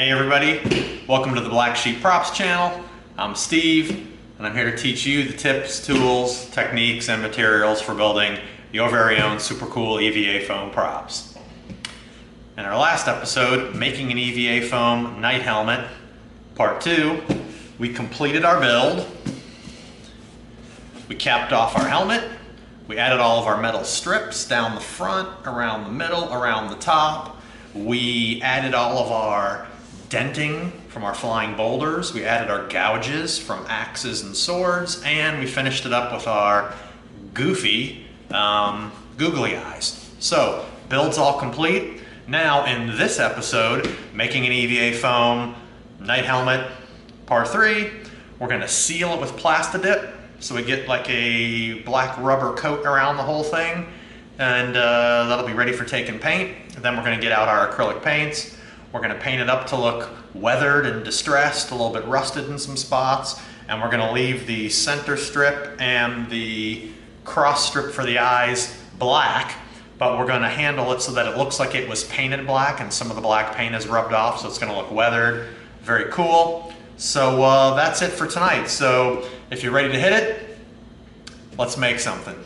Hey everybody, welcome to the Black Sheep Props channel. I'm Steve, and I'm here to teach you the tips, tools, techniques, and materials for building your very own super cool EVA foam props. In our last episode, making an EVA foam night helmet, part 2, we completed our build. We capped off our helmet. We added all of our metal strips down the front, around the middle, around the top. We added all of our denting from our flying boulders. We added our gouges from axes and swords, and we finished it up with our goofy googly eyes. So, build's all complete. Now in this episode, making an EVA foam night helmet, part 3, we're gonna seal it with Plastidip. So we get like a black rubber coat around the whole thing, and that'll be ready for taking paint. And then we're gonna get out our acrylic paints. We're gonna paint it up to look weathered and distressed, a little bit rusted in some spots, and we're gonna leave the center strip and the cross strip for the eyes black, but we're gonna handle it so that it looks like it was painted black and some of the black paint is rubbed off, so it's gonna look weathered. Very cool. So that's it for tonight. So if you're ready to hit it, let's make something.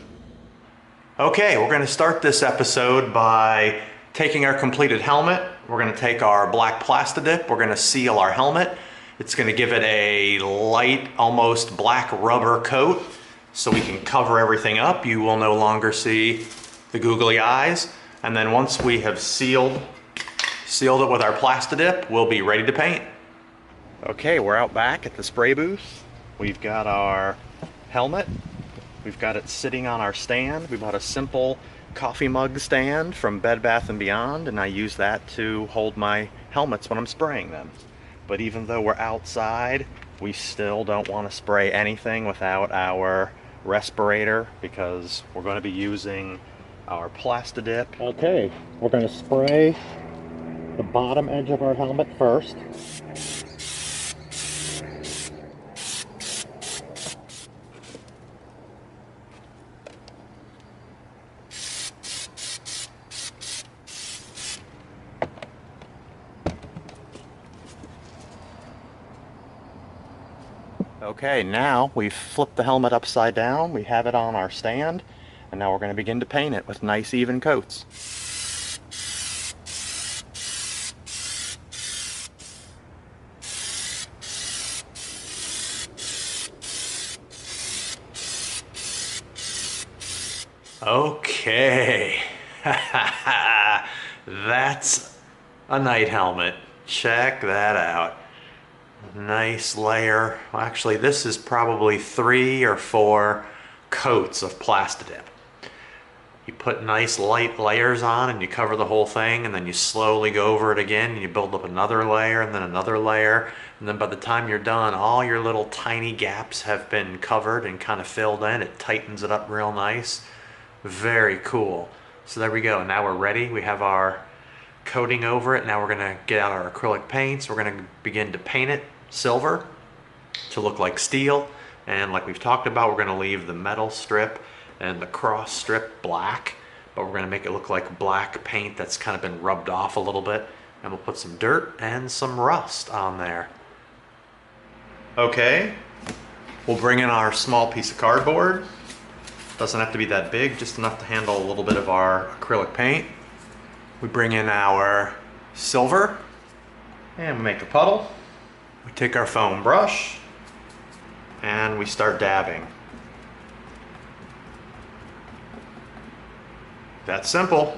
Okay, we're gonna start this episode by taking our completed helmet. We're gonna take our black Plastidip, we're gonna seal our helmet. It's gonna give it a light, almost black rubber coat so we can cover everything up. You will no longer see the googly eyes. And then once we have sealed it with our Plastidip, we'll be ready to paint. Okay, we're out back at the spray booth. We've got our helmet. We've got it sitting on our stand. We bought a simple coffee mug stand from Bed Bath & Beyond, and I use that to hold my helmets when I'm spraying them. But even though we're outside, we still don't want to spray anything without our respirator because we're going to be using our Plastidip. Okay, we're going to spray the bottom edge of our helmet first. Okay, now we've flipped the helmet upside down, we have it on our stand, and now we're going to begin to paint it with nice even coats. Okay, that's a night helmet. Check that out. Nice layer. Well, actually, this is probably 3 or 4 coats of Plastidip. You put nice light layers on and you cover the whole thing, and then you slowly go over it again and you build up another layer and then another layer, and then by the time you're done, all your little tiny gaps have been covered and kind of filled in. It tightens it up real nice. Very cool. So there we go. Now we're ready. We have our coating over it. Now we're going to get out our acrylic paints. We're going to begin to paint it silver to look like steel, and like we've talked about, we're going to leave the metal strip and the cross strip black, but we're going to make it look like black paint that's kind of been rubbed off a little bit, and we'll put some dirt and some rust on there. Okay, we'll bring in our small piece of cardboard. Doesn't have to be that big, just enough to handle a little bit of our acrylic paint. We bring in our silver and we make a puddle. We take our foam brush and we start dabbing. That's simple.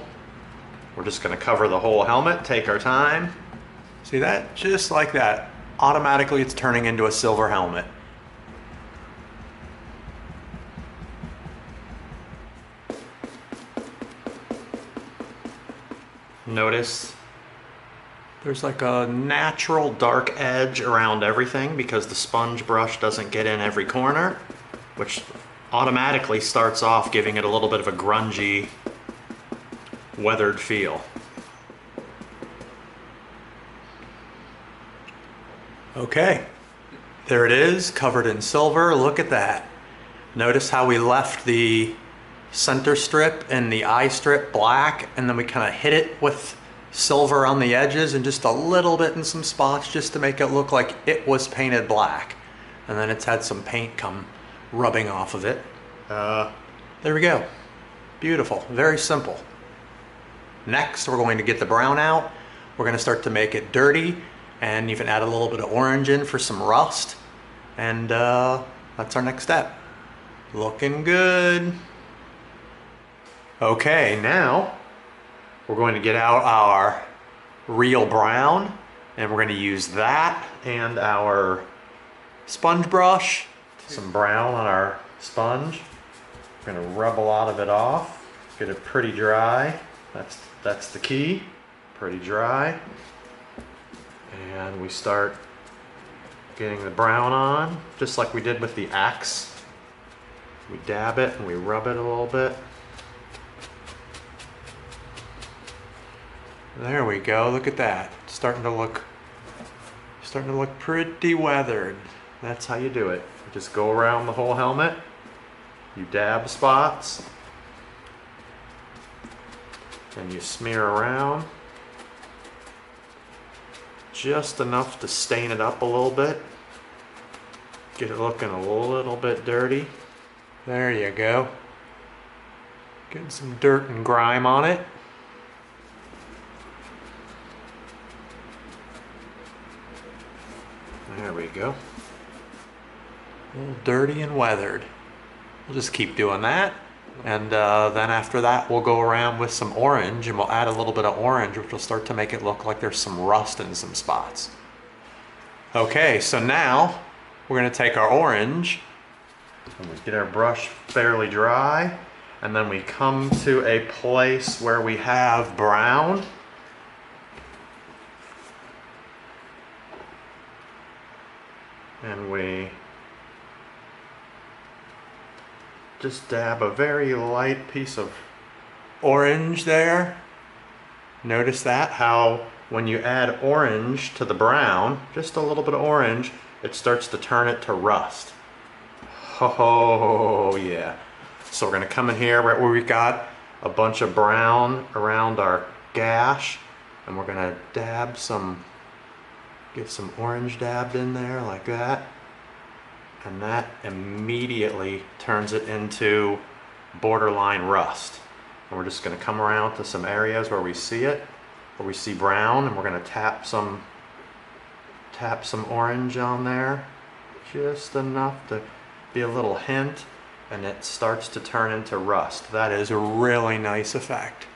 We're just going to cover the whole helmet, take our time. See that? Just like that. Automatically it's turning into a silver helmet. Notice there's like a natural dark edge around everything because the sponge brush doesn't get in every corner, which automatically starts off giving it a little bit of a grungy, weathered feel. Okay, there it is, covered in silver. Look at that. Notice how we left the center strip and the eye strip black, and then we kind of hit it with silver on the edges and just a little bit in some spots just to make it look like it was painted black. And then it's had some paint come rubbing off of it. There we go. Beautiful, very simple. Next, we're going to get the brown out. We're going to start to make it dirty and even add a little bit of orange in for some rust. And that's our next step. Looking good. Okay, now we're going to get out our real brown and we're going to use that and our sponge brush. Some brown on our sponge. We're going to rub a lot of it off, get it pretty dry. That's the key, pretty dry. And we start getting the brown on, just like we did with the axe. We dab it and we rub it a little bit. There we go, look at that. It's starting to look pretty weathered. That's how you do it. You just go around the whole helmet. You dab spots. And you smear around. Just enough to stain it up a little bit. Get it looking a little bit dirty. There you go. Getting some dirt and grime on it. There we go. A little dirty and weathered. We'll just keep doing that. And then after that, we'll go around with some orange and we'll add a little bit of orange, which will start to make it look like there's some rust in some spots. Okay, so now we're going to take our orange and we get our brush fairly dry. And then we come to a place where we have brown. And we just dab a very light piece of orange there. Notice that, how when you add orange to the brown, just a little bit of orange, it starts to turn it to rust. Oh yeah. So we're gonna come in here right where we got a bunch of brown around our gash, and we're gonna dab some, get some orange dabbed in there like that. And that immediately turns it into borderline rust. And we're just going to come around to some areas where we see it, where we see brown, and we're going to tap some orange on there, just enough to be a little hint, and it starts to turn into rust. That is a really nice effect.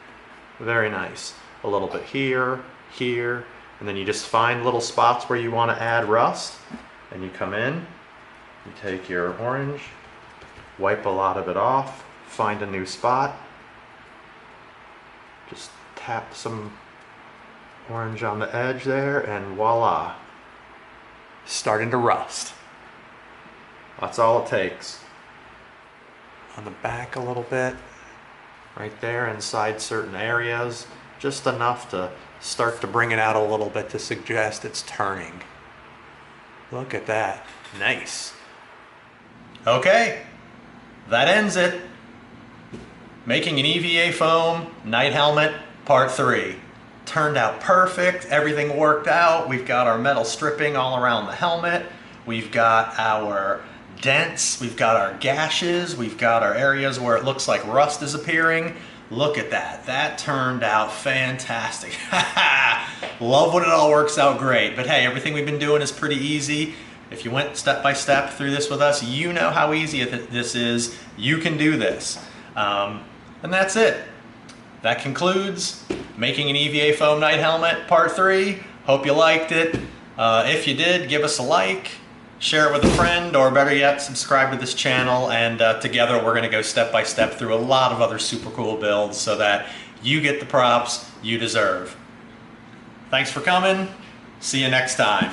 Very nice. A little bit here, here, and then you just find little spots where you want to add rust, and you come in. You take your orange, wipe a lot of it off, find a new spot, just tap some orange on the edge there, and voila, starting to rust. That's all it takes. On the back a little bit, right there inside certain areas, just enough to start to bring it out a little bit to suggest it's turning. Look at that, nice. Okay, that ends it. Making an EVA foam night helmet part 3. Turned out perfect, everything worked out. We've got our metal stripping all around the helmet. We've got our dents, we've got our gashes, we've got our areas where it looks like rust is appearing. Look at that, that turned out fantastic. Love when it all works out great. But hey, everything we've been doing is pretty easy. If you went step by step through this with us, you know how easy this is. You can do this. And that's it. That concludes making an EVA foam night helmet part 3. Hope you liked it. If you did, give us a like, share it with a friend, or better yet, subscribe to this channel, and together we're gonna go step by step through a lot of other super cool builds so that you get the props you deserve. Thanks for coming. See you next time.